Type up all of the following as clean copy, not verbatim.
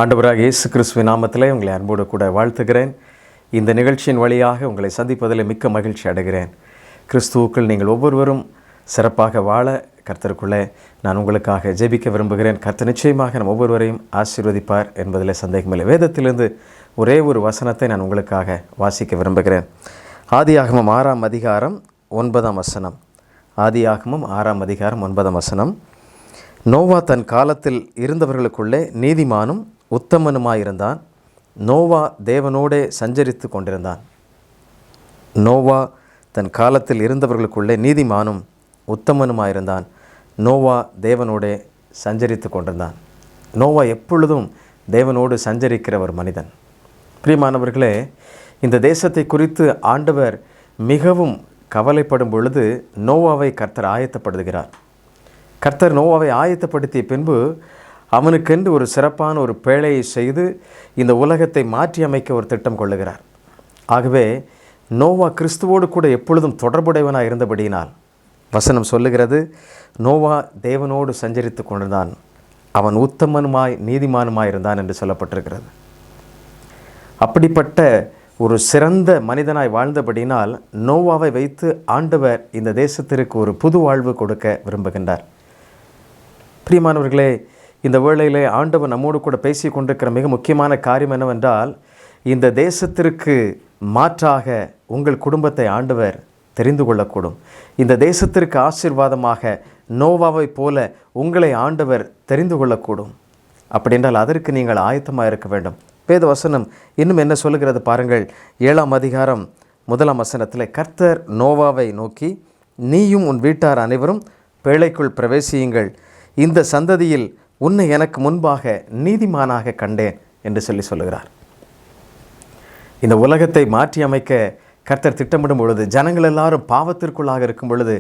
ஆண்டவராக இயேசு கிறிஸ்துவின் நாமத்திலே உங்களை அன்போடு கூட வாழ்த்துகிறேன். இந்த நிகழ்ச்சியின் வழியாக உங்களை சந்திப்பதில் மிக்க மகிழ்ச்சி அடைகிறேன். கிறிஸ்துவுக்குள் நீங்கள் ஒவ்வொருவரும் சிறப்பாக வாழ கர்த்தருக்குள்ளே நான் உங்களுக்காக ஜெபிக்க விரும்புகிறேன். கர்த்தர் நிச்சயமாக நம் ஒவ்வொருவரையும் ஆசீர்வதிப்பார் என்பதில் சந்தேகமில்லை. வேதத்திலிருந்து ஒரே ஒரு வசனத்தை நான் உங்களுக்காக வாசிக்க விரும்புகிறேன். ஆதியாகமம் 6ஆம் அதிகாரம் 9ஆம் வசனம். ஆதியாகமம் 6ஆம் அதிகாரம் 9ஆம் வசனம். நோவா தன் காலத்தில் இருந்தவர்களுக்குள்ளே நீதிமானும் உத்தமனுமாயிருந்தான். நோவா தேவனோடே சஞ்சரித்து கொண்டிருந்தான். நோவா தன் காலத்தில் இருந்தவர்களுக்குள்ளே நீதிமானும் உத்தமனுமாயிருந்தான். நோவா தேவனோடே சஞ்சரித்து கொண்டிருந்தான். நோவா எப்பொழுதும் தேவனோடு சஞ்சரிக்கிற ஒரு மனிதன். பிரியமானவர்களே, இந்த தேசத்தை குறித்து ஆண்டவர் மிகவும் கவலைப்படும் பொழுது நோவாவை கர்த்தர் ஆயத்தப்படுத்துகிறார். கர்த்தர் நோவாவை ஆயத்தப்படுத்திய பின்பு அவனுக்கென்று ஒரு சிறப்பான ஒரு பேழையை செய்து இந்த உலகத்தை மாற்றி அமைக்க ஒரு திட்டம் கொள்ளுகிறார். ஆகவே நோவா கிறிஸ்துவோடு கூட எப்பொழுதும் தொடர்புடையவனாக இருந்தபடியினால் வசனம் சொல்லுகிறது, நோவா தேவனோடு சஞ்சரித்து கொண்டிருந்தான், அவன் உத்தமனுமாய் நீதிமானுமாய் இருந்தான் என்று சொல்லப்பட்டிருக்கிறது. அப்படிப்பட்ட ஒரு சிறந்த மனிதனாய் வாழ்ந்தபடினால் நோவாவை வைத்து ஆண்டவர் இந்த தேசத்திற்கு ஒரு புது வாழ்வு கொடுக்க விரும்புகின்றார். பிரியமானவர்களே, இந்த வேளையிலே ஆண்டவர் நம்மோடு கூட பேசி கொண்டிருக்கிற மிக முக்கியமான காரியம் என்னவென்றால், இந்த தேசத்திற்கு மாற்றாக உங்கள் குடும்பத்தை ஆண்டவர் தெரிந்து கொள்ளக்கூடும். இந்த தேசத்திற்கு ஆசீர்வாதமாக நோவாவை போல உங்களை ஆண்டவர் தெரிந்து கொள்ளக்கூடும். அப்படி என்றால் அதற்கு நீங்கள் ஆயத்தமாக இருக்க வேண்டும். வேத வசனம் இன்னும் என்ன சொல்லுகிறது பாருங்கள். 7ஆம் அதிகாரம் 1ஆம் வசனத்தில், கர்த்தர் நோவாவை நோக்கி, நீயும் உன் வீட்டார் அனைவரும் பேழைக்குள் பிரவேசியுங்கள், இந்த சந்ததியில் உன்னை எனக்கு முன்பாக நீதிமானாக கண்டேன் என்று சொல்லுகிறார். இந்த உலகத்தை மாற்றி அமைக்க கர்த்தர் திட்டமிடும் பொழுது, ஜனங்கள் எல்லாரும் பாவத்திற்குள்ளாக இருக்கும் பொழுது,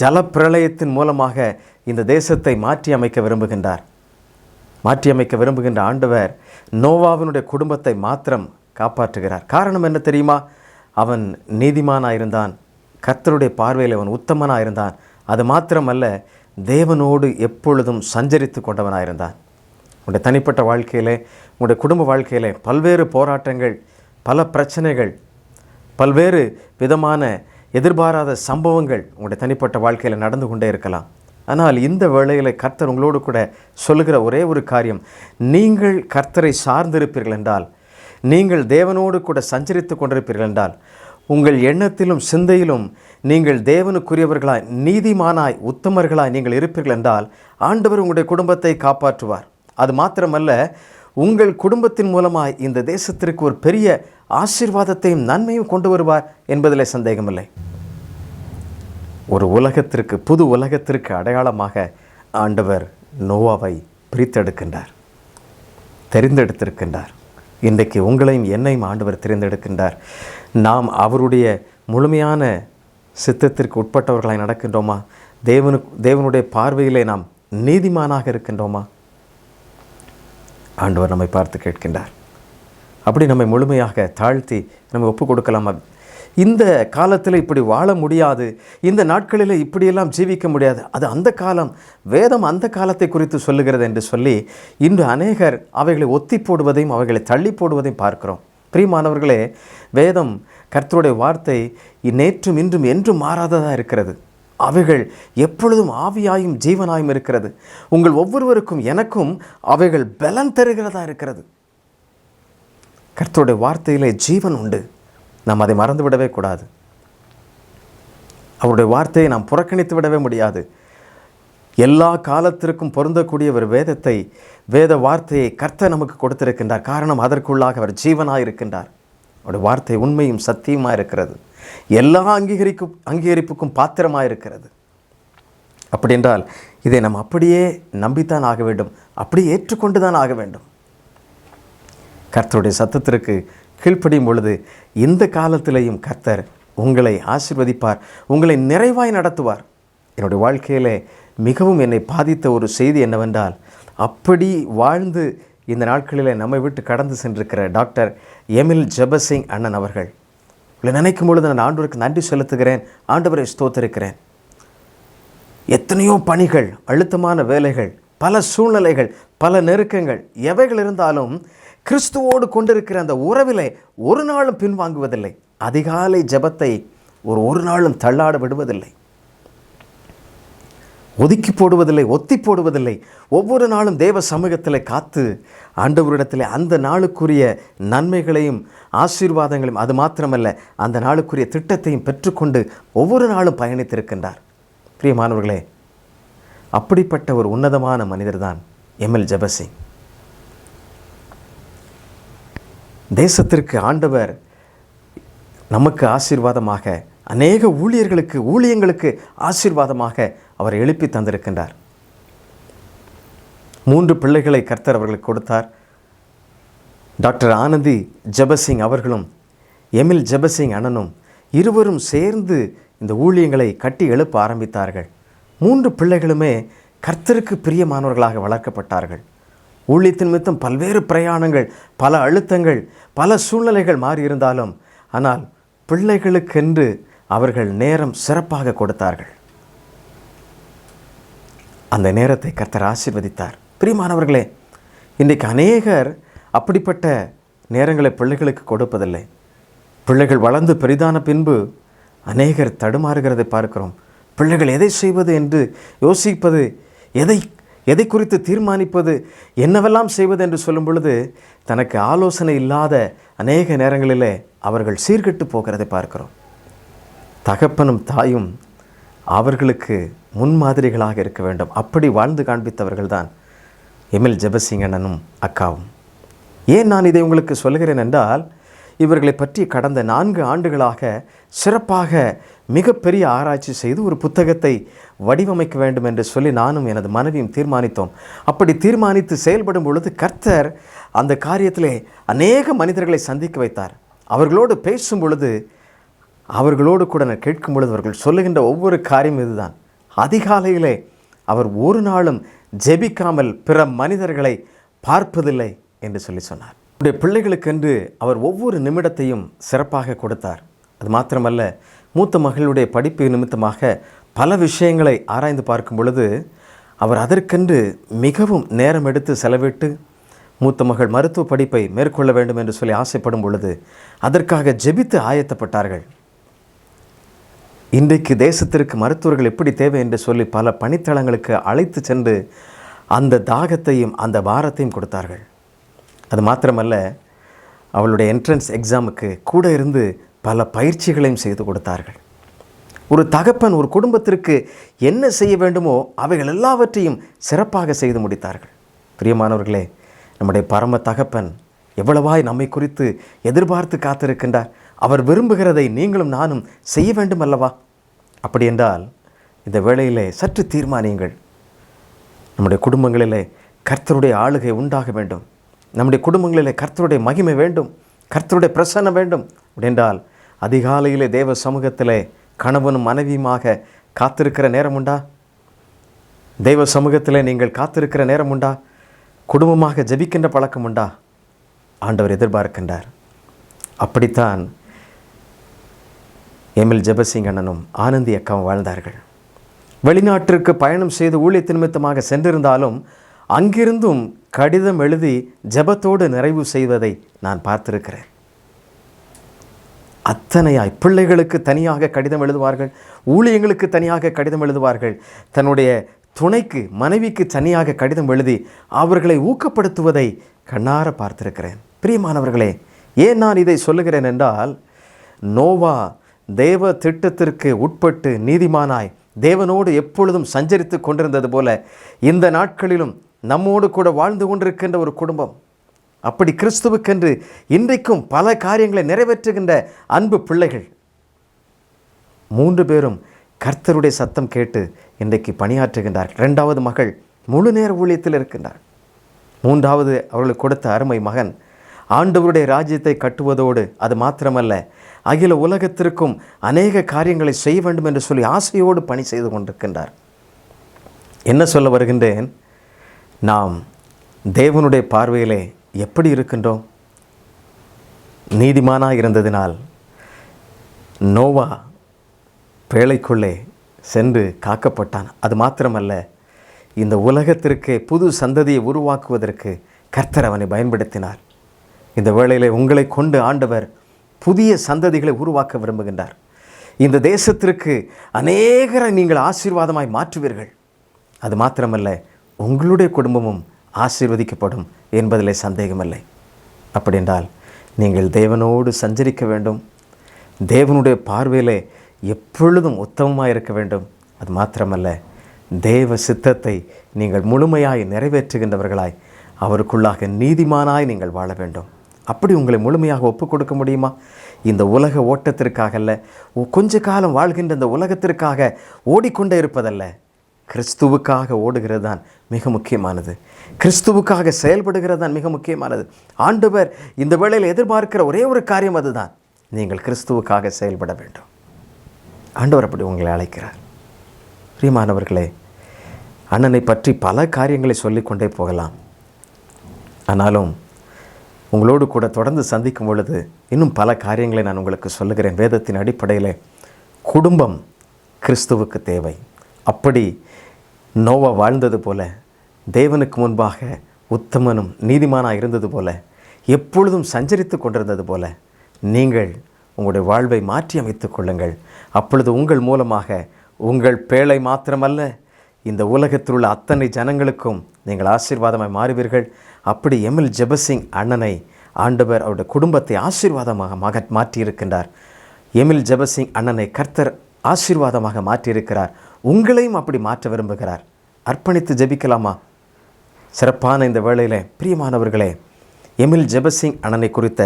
ஜலப்பிரளயத்தின் மூலமாக இந்த தேசத்தை மாற்றி அமைக்க விரும்புகின்றார். மாற்றி அமைக்க விரும்புகின்ற ஆண்டவர் நோவாவினுடைய குடும்பத்தை மாத்திரம் காப்பாற்றுகிறார். காரணம் என்ன தெரியுமா? அவன் நீதிமானாயிருந்தான், கர்த்தருடைய பார்வையில் அவன் உத்தமனாயிருந்தான். அது மாத்திரமல்ல, தேவனோடு எப்பொழுதும் சஞ்சரித்து கொண்டவனாயிருந்தான். உங்களுடைய தனிப்பட்ட வாழ்க்கையிலே, உங்களுடைய குடும்ப வாழ்க்கையிலே பல்வேறு போராட்டங்கள், பல பிரச்சனைகள், பல்வேறு விதமான எதிர்பாராத சம்பவங்கள் உங்களுடைய தனிப்பட்ட வாழ்க்கையில் நடந்து கொண்டே இருக்கலாம். ஆனால் இந்த வேளையில் கர்த்தர் உங்களோடு கூட சொல்லுகிற ஒரே ஒரு காரியம், நீங்கள் கர்த்தரை சார்ந்திருப்பீர்கள் என்றால், நீங்கள் தேவனோடு கூட சஞ்சரித்து கொண்டிருப்பீர்கள் என்றால், உங்கள் எண்ணத்திலும் சிந்தையிலும் நீங்கள் தேவனுக்குரியவர்களாய், நீதிமானாய், உத்தமர்களாய் நீங்கள் இருப்பீர்கள் என்றால் ஆண்டவர் உங்களுடைய குடும்பத்தை காப்பாற்றுவார். அது மாத்திரமல்ல, உங்கள் குடும்பத்தின் மூலமாய் இந்த தேசத்திற்கு ஒரு பெரிய ஆசீர்வாதத்தையும் நன்மையும் கொண்டு வருவார் என்பதில் சந்தேகமில்லை. ஒரு உலகத்திற்கு, புது உலகத்திற்கு அடையாளமாக ஆண்டவர் நோவாவை பிரித்தெடுக்கின்றார், தெரிந்தெடுத்திருக்கின்றார். இன்றைக்கு உங்களையும் என்னையும் ஆண்டவர் தெரிந்தெடுக்கின்றார். நாம் அவருடைய முழுமையான சித்தத்திற்கு உட்பட்டவர்களாய் நடக்கின்றோமா? தேவனுடைய பார்வையிலே நாம் நீதிமானாக இருக்கின்றோமா? ஆண்டவர் நம்மை பார்த்து கேட்கின்றார். அப்படி நம்மை முழுமையாக தாழ்த்தி நம்ம ஒப்பு கொடுக்கலாமா? இந்த காலத்தில் இப்படி வாழ முடியாது, இந்த நாட்களில் இப்படியெல்லாம் ஜீவிக்க முடியாது, அது அந்த காலம், வேதம் அந்த காலத்தை குறித்து சொல்லுகிறது என்று சொல்லி இன்று அநேகர் அவைகளை ஒத்தி போடுவதையும் அவைகளை தள்ளி போடுவதையும் பார்க்கிறோம். பிரியமானவர்களே, வேதம், கர்த்தருடைய வார்த்தை நேற்றும் இன்றும் என்றும் மாறாததாக இருக்கிறது. அவைகள் எப்பொழுதும் ஆவியாயும் ஜீவனாயும் இருக்கிறது. உங்கள் ஒவ்வொருவருக்கும் எனக்கும் அவைகள் பலன் தருகிறதா இருக்கிறது. கர்த்தருடைய வார்த்தையிலே ஜீவன் உண்டு. நாம் அதை மறந்து விடவே கூடாது. அவருடைய வார்த்தையை நாம் புறக்கணித்து விடவே முடியாது. எல்லா காலத்திற்கும் பொருந்தக்கூடிய ஒரு வேத வார்த்தையை கர்த்தர் நமக்கு கொடுத்திருக்கின்றார். காரணம், அதற்குள்ளாக அவர் ஜீவனாக இருக்கின்றார். அவருடைய வார்த்தை உண்மையும் சத்தியமாக இருக்கிறது. எல்லா அங்கீகரிப்புக்கும் பாத்திரமாக இருக்கிறது. அப்படி என்றால் இதை நாம் அப்படியே நம்பித்தான் ஆக வேண்டும், அப்படியே ஏற்றுக்கொண்டு தான் ஆக வேண்டும். கர்த்தருடைய சத்தத்திற்கு கீழ்ப்படியும் பொழுது இந்த காலத்திலேயும் கர்த்தர் உங்களை ஆசீர்வதிப்பார், உங்களை நிறைவாய் நடத்துவார். என்னுடைய வாழ்க்கையிலே மிகவும் என்னை பாதித்த ஒரு செய்தி என்னவென்றால், அப்படி வாழ்ந்து இந்த நாட்களில் நம்மை விட்டு கடந்து சென்றிருக்கிற டாக்டர் எமில் ஜெபசிங் அண்ணன் அவர்கள். இவளை நினைக்கும் பொழுது நான் ஆண்டவருக்கு நன்றி செலுத்துகிறேன், ஆண்டவரை ஸ்தோத்திருக்கிறேன். எத்தனையோ பணிகள், அழுத்தமான வேலைகள், பல சூழ்நிலைகள், பல நெருக்கங்கள் எவைகள் இருந்தாலும் கிறிஸ்துவோடு கொண்டிருக்கிற அந்த உறவிலே ஒரு நாளும் பின்வாங்குவதில்லை. அதிகாலை ஜெபத்தை ஒரு நாளும் தள்ளாட விடுவதில்லை, ஒதுக்கி போடுவதில்லை, ஒத்தி போடுவதில்லை. ஒவ்வொரு நாளும் தேவ சமூகத்தில் காத்து ஆண்டவரிடத்தில் அந்த நாளுக்குரிய நன்மைகளையும் ஆசீர்வாதங்களையும், அது மாத்திரமல்ல அந்த நாளுக்குரிய திட்டத்தையும் பெற்றுக்கொண்டு ஒவ்வொரு நாளும் பயணித்திருக்கின்றார். பிரியமானவர்களே, அப்படிப்பட்ட ஒரு உன்னதமான மனிதர் தான் எம்எல் ஜெபசிங். தேசத்திற்கு ஆண்டவர் நமக்கு ஆசீர்வாதமாக, அநேக ஊழியங்களுக்கு ஆசீர்வாதமாக அவர் எழுப்பி தந்திருக்கின்றார். 3 பிள்ளைகளை கர்த்தர் அவர்களுக்கு கொடுத்தார். டாக்டர் ஆனந்தி ஜெபசிங் அவர்களும் எமில் ஜெபசிங் அண்ணனும் இருவரும் சேர்ந்து இந்த ஊழியங்களை கட்டி எழுப்ப ஆரம்பித்தார்கள். 3 பிள்ளைகளுமே கர்த்தருக்கு பிரியமானவர்களாக வளர்க்கப்பட்டார்கள். ஊழியத்தின் நிமித்தம் பல்வேறு பிரயாணங்கள், பல அழுத்தங்கள், பல சூழ்நிலைகள் மாறியிருந்தாலும், ஆனால் பிள்ளைகளுக்கென்று அவர்கள் நேரம் சிறப்பாக கொடுத்தார்கள். அந்த நேரத்தை கர்த்தர் ஆசீர்வதித்தார். பிரியமானவர்களே, இன்றைக்கு அநேகர் அப்படிப்பட்ட நேரங்களை பிள்ளைகளுக்கு கொடுப்பதில்லை. பிள்ளைகள் வளர்ந்து பெரிதான பின்பு அநேகர் தடுமாறுகிறதை பார்க்கிறோம். பிள்ளைகள் எதை செய்வது என்று யோசிப்பது, எதை குறித்து தீர்மானிப்பது, என்னவெல்லாம் செய்வது என்று சொல்லும் பொழுது தனக்கு ஆலோசனை இல்லாத அநேக நேரங்களிலே அவர்கள் சீர்கெட்டு போகிறதை பார்க்கிறோம். தகப்பனும் தாயும் அவர்களுக்கு முன்மாதிரிகளாக இருக்க வேண்டும். அப்படி வாழ்ந்து காண்பித்தவர்கள் தான் எமில் ஜெபசிங் அண்ணனும் அக்காவும். ஏன் நான் இதை உங்களுக்கு சொல்கிறேன் என்றால், இவர்களை பற்றி கடந்த 4 ஆண்டுகளாக சிறப்பாக மிகப்பெரிய ஆராய்ச்சி செய்து ஒரு புத்தகத்தை வடிவமைக்க வேண்டும் என்று சொல்லி நானும் எனது மனைவியும் தீர்மானித்தோம். அப்படி தீர்மானித்து செயல்படும் பொழுது கர்த்தர் அந்த காரியத்திலே அநேக மனிதர்களை சந்திக்க வைத்தார். அவர்களோடு பேசும் பொழுது, அவர்களோடு கூட நான் கேட்கும் பொழுது அவர்கள் சொல்லுகின்ற ஒவ்வொரு காரியம் இதுதான். அதிகாலையிலே அவர் ஒரு நாளும் ஜெபிக்காமல் பிற மனிதர்களை பார்ப்பதில்லை என்று சொன்னார். அவருடைய பிள்ளைகளுக்கென்று அவர் ஒவ்வொரு நிமிடத்தையும் சிறப்பாக கொடுத்தார். அது மாத்திரமல்ல, மூத்த மகளுடைய படிப்பு நிமித்தமாக பல விஷயங்களை ஆராய்ந்து பார்க்கும் பொழுது அவர் அதற்கென்று மிகவும் நேரம் எடுத்து செலவிட்டு மூத்த மகள் மருத்துவ படிப்பை மேற்கொள்ள வேண்டும் என்று சொல்லி ஆசைப்படும் பொழுது அதற்காக ஜெபித்து ஆயத்தப்பட்டார்கள். இன்றைக்கு தேசத்திற்கு மருத்துவர்கள் எப்படி தேவை என்று சொல்லி பல பணித்தளங்களுக்கு அழைத்து சென்று அந்த தாகத்தையும் அந்த பாரத்தையும் கொடுத்தார்கள். அது மாத்திரமல்ல, அவளுடைய என்ட்ரன்ஸ் எக்ஸாமுக்கு கூட இருந்து பல பயிற்சிகளையும் செய்து கொடுத்தார்கள். ஒரு தகப்பன் ஒரு குடும்பத்திற்கு என்ன செய்ய வேண்டுமோ அவைகள் எல்லாவற்றையும் சிறப்பாக செய்து முடித்தார்கள். பிரியமானவர்களே, நம்முடைய பரம தகப்பன் எவ்வளவாய் நம்மை குறித்து எதிர்பார்த்து காத்திருக்கின்றார். அவர் விரும்புகிறதை நீங்களும் நானும் செய்ய வேண்டும் அல்லவா? அப்படி என்றால் இந்த வேளையிலே சற்று தீர்மானியுங்கள். நம்முடைய குடும்பங்களிலே கர்த்தருடைய ஆளுகை உண்டாக வேண்டும். நம்முடைய குடும்பங்களிலே கர்த்தருடைய மகிமை வேண்டும், கர்த்தருடைய பிரசன்னம் வேண்டும். அப்படின்றால் அதிகாலையிலே தேவ சமூகத்திலே கணவனும் மனைவியுமாக காத்திருக்கிற நேரம் உண்டா? தெய்வ சமூகத்திலே நீங்கள் காத்திருக்கிற நேரம் உண்டா? குடும்பமாக ஜெபிக்கின்ற பழக்கம் உண்டா? ஆண்டவர் எதிர்பார்க்கின்றார். அப்படித்தான் எமில் ஜெபசிங் அண்ணனும் ஆனந்தி அக்காவும் வாழ்ந்தார்கள். வெளிநாட்டிற்கு பயணம் செய்து ஊழியத்தின் நிமித்தமாக சென்றிருந்தாலும் அங்கிருந்தும் கடிதம் எழுதி ஜெபத்தோடு நிறைவு செய்வதை நான் பார்த்திருக்கிறேன். அத்தனையாய் பிள்ளைகளுக்கு தனியாக கடிதம் எழுதுவார்கள், ஊழியங்களுக்கு தனியாக கடிதம் எழுதுவார்கள், தன்னுடைய துணைக்கு மனைவிக்கு தனியாக கடிதம் எழுதி அவர்களை ஊக்கப்படுத்துவதை கண்ணார பார்த்திருக்கிறேன். பிரியமானவர்களே, ஏன் நான் இதை சொல்லுகிறேன் என்றால், நோவா தேவ திட்டத்திற்கு உட்பட்டு நீதிமானாய் தேவனோடு எப்பொழுதும் சஞ்சரித்து கொண்டிருந்தது போல இந்த நாட்களிலும் நம்மோடு கூட வாழ்ந்து கொண்டிருக்கின்ற ஒரு குடும்பம். அப்படி கிறிஸ்துவுக்கென்று இன்றைக்கும் பல காரியங்களை நிறைவேற்றுகின்ற அன்பு பிள்ளைகள் 3 பேரும் கர்த்தருடைய சத்தம் கேட்டு இன்றைக்கு பணியாற்றுகின்றார். 2வது மகள் முழு நேர ஊழியத்தில் இருக்கின்றார். 3வது அவர்களுக்கு கொடுத்த அருமை மகன் ஆண்டவருடைய ராஜ்யத்தை கட்டுவதோடு அது மாத்திரமல்ல, அகில உலகத்திற்கும் அநேக காரியங்களை செய்ய வேண்டும் என்று சொல்லி ஆசையோடு பணி செய்து கொண்டிருக்கின்றார். என்ன சொல்ல வருகின்றேன்? நாம் தேவனுடைய பார்வையிலே எப்படி இருக்கின்றோம்? நீதிமானாக இருந்ததினால் நோவா பேழைக்குள்ளே சென்று காக்கப்பட்டான். அது மாத்திரமல்ல, இந்த உலகத்திற்கு புது சந்ததியை உருவாக்குவதற்கு கர்த்தர் அவனை பயன்படுத்தினார். இந்த வேளையில் உங்களை கொண்டு ஆண்டவர் புதிய சந்ததிகளை உருவாக்க விரும்புகின்றார். இந்த தேசத்திற்கு அநேகரை நீங்கள் ஆசீர்வாதமாய் மாற்றுவீர்கள். அது மாத்திரமல்ல, உங்களுடைய குடும்பமும் ஆசீர்வதிக்கப்படும் என்பதிலே சந்தேகமில்லை. அப்படி என்றால் நீங்கள் தேவனோடு சஞ்சரிக்க வேண்டும். தேவனுடைய பார்வையிலே எப்பொழுதும் உத்தமமாக இருக்க வேண்டும். அது மாத்திரமல்ல, தேவ சித்தத்தை நீங்கள் முழுமையாய் நிறைவேற்றுகின்றவர்களாய், அவருக்குள்ளாக நீதிமானாய் நீங்கள் வாழ வேண்டும். அப்படி உங்களை முழுமையாக ஒப்புக் கொடுக்க முடியுமா? இந்த உலக ஓட்டத்திற்காக அல்ல, கொஞ்ச காலம் வாழ்கின்ற இந்த உலகத்திற்காக ஓடிக்கொண்டே இருப்பதல்ல, கிறிஸ்துவுக்காக ஓடுகிறது தான் மிக முக்கியமானது. கிறிஸ்துவுக்காக செயல்படுகிறது தான் மிக முக்கியமானது. ஆண்டவர் இந்த வேளையில் எதிர்பார்க்கிற ஒரே ஒரு காரியம் அதுதான், நீங்கள் கிறிஸ்துவுக்காக செயல்பட வேண்டும். ஆண்டவர் அப்படி உங்களை அழைக்கிறார். பிரியமானவர்களே, அண்ணனை பற்றி பல காரியங்களை சொல்லிக்கொண்டே போகலாம். ஆனாலும் உங்களோடு கூட தொடர்ந்து சந்திக்கும் பொழுது இன்னும் பல காரியங்களை நான் உங்களுக்கு சொல்லுகிறேன். வேதத்தின் அடிப்படையில் குடும்பம் கிறிஸ்துவுக்கு தேவை. அப்படி நோவா வாழ்ந்தது போல, தேவனுக்கு முன்பாக உத்தமனும் நீதிமானாக இருந்தது போல, எப்பொழுதும் சஞ்சரித்து கொண்டிருந்தது போல, நீங்கள் உங்களுடைய வாழ்வை மாற்றி அமைத்துக் கொள்ளுங்கள். அப்பொழுது உங்கள் மூலமாக உங்கள் பேழை மாத்திரமல்ல, இந்த உலகத்தில் உள்ள அத்தனை ஜனங்களுக்கும் நீங்கள் ஆசீர்வாதமாய் மாறுவீர்கள். அப்படி எமில் ஜெபசிங் அண்ணனை ஆண்டவர் அவருடைய குடும்பத்தை ஆசீர்வாதமாக மாற்றியிருக்கின்றார். எமில் ஜெபசிங் அண்ணனை கர்த்தர் ஆசீர்வாதமாக மாற்றியிருக்கிறார். உங்களையும் அப்படி மாற்ற விரும்புகிறார். அர்ப்பணித்து ஜெபிக்கலாமா? சிறப்பான இந்த வேளையில் பிரியமானவர்களே, எமில் ஜெபசிங் அண்ணனை குறித்த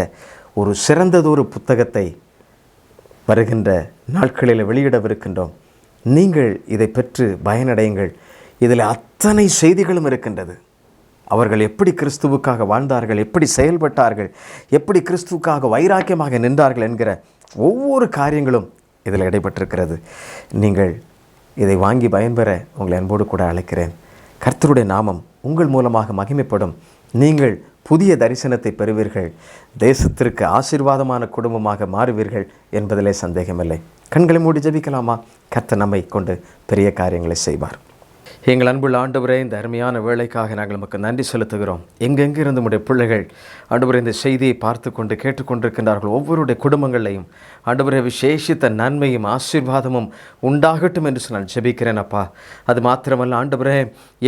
ஒரு சிறந்ததொரு புத்தகத்தை வருகின்ற நாட்களில் வெளியிடவிருக்கின்றோம். நீங்கள் இதை பெற்று பயனடையுங்கள். இதில் அத்தனை செய்திகளும் இருக்கின்றது. அவர்கள் எப்படி கிறிஸ்துவுக்காக வாழ்ந்தார்கள், எப்படி செயல்பட்டார்கள், எப்படி கிறிஸ்துவுக்காக வைராக்கியமாக நின்றார்கள் என்கிற ஒவ்வொரு காரியங்களும் இதில் இடைப்பட்டிருக்கிறது. நீங்கள் இதை வாங்கி பயன்பெற உங்களை அன்போடு கூட அழைக்கிறேன். கர்த்தருடைய நாமம் உங்கள் மூலமாக மகிமைப்படும். நீங்கள் புதிய தரிசனத்தை பெறுவீர்கள். தேசத்திற்கு ஆசீர்வாதமான குடும்பமாக மாறுவீர்கள் என்பதிலே சந்தேகமில்லை. கண்களை மூடி ஜெபிக்கலாமா? கர்த்தர் நம்மை கொண்டு பெரிய காரியங்களை செய்வார். எங்கள் அன்புள்ள ஆண்டவரே, இந்த அருமையான வேலைக்காக நாங்கள் நமக்கு நன்றி செலுத்துகிறோம். எங்கெங்கிருந்து நம்முடைய பிள்ளைகள் ஆண்டவரே இந்த செய்தியை பார்த்து கொண்டு கேட்டுக்கொண்டிருக்கின்றார்கள். ஒவ்வொருடைய குடும்பங்களையும் ஆண்டவரே விசேஷித்த நன்மையும் ஆசீர்வாதமும் உண்டாகட்டும் என்று நான் ஜெபிக்கிறேன் அப்பா. அது மாத்திரமல்ல ஆண்டவரே,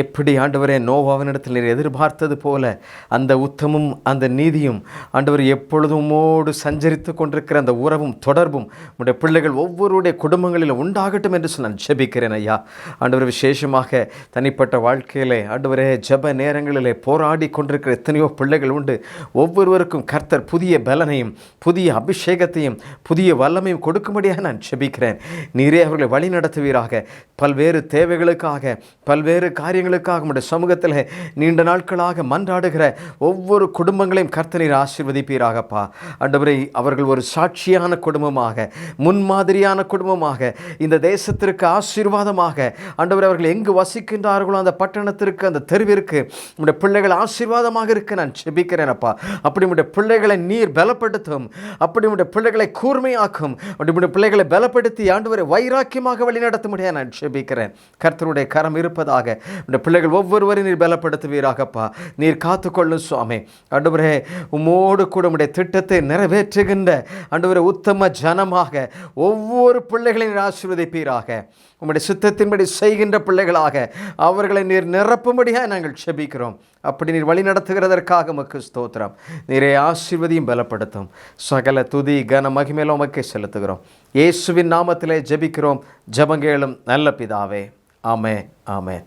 எப்படி ஆண்டவரே நோவாவினிடத்தில் நீர் எதிர்பார்த்தது போல அந்த உத்தமும் அந்த நீதியும் ஆண்டவர் எப்பொழுதுமோடு சஞ்சரித்து கொண்டிருக்கிற அந்த உறவும் தொடர்பும் நம்முடைய பிள்ளைகள் ஒவ்வொருடைய குடும்பங்களில் உண்டாகட்டும் என்று நான் ஜெபிக்கிறேன் ஐயா. ஆண்டவர் விசேஷமாக தனிப்பட்ட வாழ்க்கையிலே ஆண்டவரே ஜெப நேரங்களிலே போராடி கொண்டிருக்கிற எத்தனையோ பிள்ளைகள் உண்டு. ஒவ்வொருவருக்கும் கர்த்தர் புதிய பலனையும் புதிய அபிஷேகத்தையும் புதிய வல்லமையும் கொடுக்கும்படியாக நான் ஜெபிக்கிறேன். நீரே அவர்களை வழி நடத்துவீராக. பல்வேறு தேவைகளுக்காக பல்வேறு காரியங்களுக்காக உடைய சமூகத்தில் நீண்ட நாட்களாக மன்றாடுகிற ஒவ்வொரு குடும்பங்களையும் கர்த்தர் நீர் ஆசீர்வதிப்பீராகப்பா. ஆண்டவரே, அவர்கள் ஒரு சாட்சியான குடும்பமாக, முன்மாதிரியான குடும்பமாக, இந்த தேசத்திற்கு ஆசீர்வாதமாக ஆண்டவரே அவர்கள் எங்கு வசிக்கின்றார்களோ அந்த பட்டணத்திற்கு, அந்த தெருவிற்கு உடைய பிள்ளைகள் ஆசீர்வாதமாக இருக்க நான் ஜெபிக்கிறேன் அப்பா. அப்படி உடைய பிள்ளைகளை நீர் பலப்படுத்தும். அப்படி உடைய பிள்ளைகளை கூர்மையாக்கும். அப்படி பிள்ளைகளை பலப்படுத்தி ஆண்டவரை வைராக்கியமாக வழிநடத்த முடியாது நான் ஜெபிக்கிறேன். கர்த்தருடைய கரம் இருப்பதாக உடைய பிள்ளைகள் ஒவ்வொருவரையும் நீர் பலப்படுத்துவீராகப்பா. நீர் காத்துக்கொள்ளும் சுவாமி. ஆண்டவரே, உம்மோடு கூட உடைய திட்டத்தை நிறைவேற்றுகின்ற ஆண்டவரே உத்தம ஜனமாக ஒவ்வொரு பிள்ளைகளையும் ஆசீர்வதிப்பீராக. உம்முடைய சித்தத்தின்படி செய்கின்ற பிள்ளைகளாக அவர்களை நீர் நிரப்பும்படியாக நாங்கள் ஜெபிக்கிறோம். அப்படி நீர் வழி நடத்துகிறதற்காக உமக்கு ஸ்தோத்திரம். நீரே ஆசீர்வதியும் பலப்படுத்தும். சகல துதி கன மகிமையிலும் உமக்கே செலுத்துகிறோம். இயேசுவின் நாமத்திலே ஜெபிக்கிறோம். ஜெபங்கேளும் நல்ல பிதாவே. ஆமென், ஆமென்.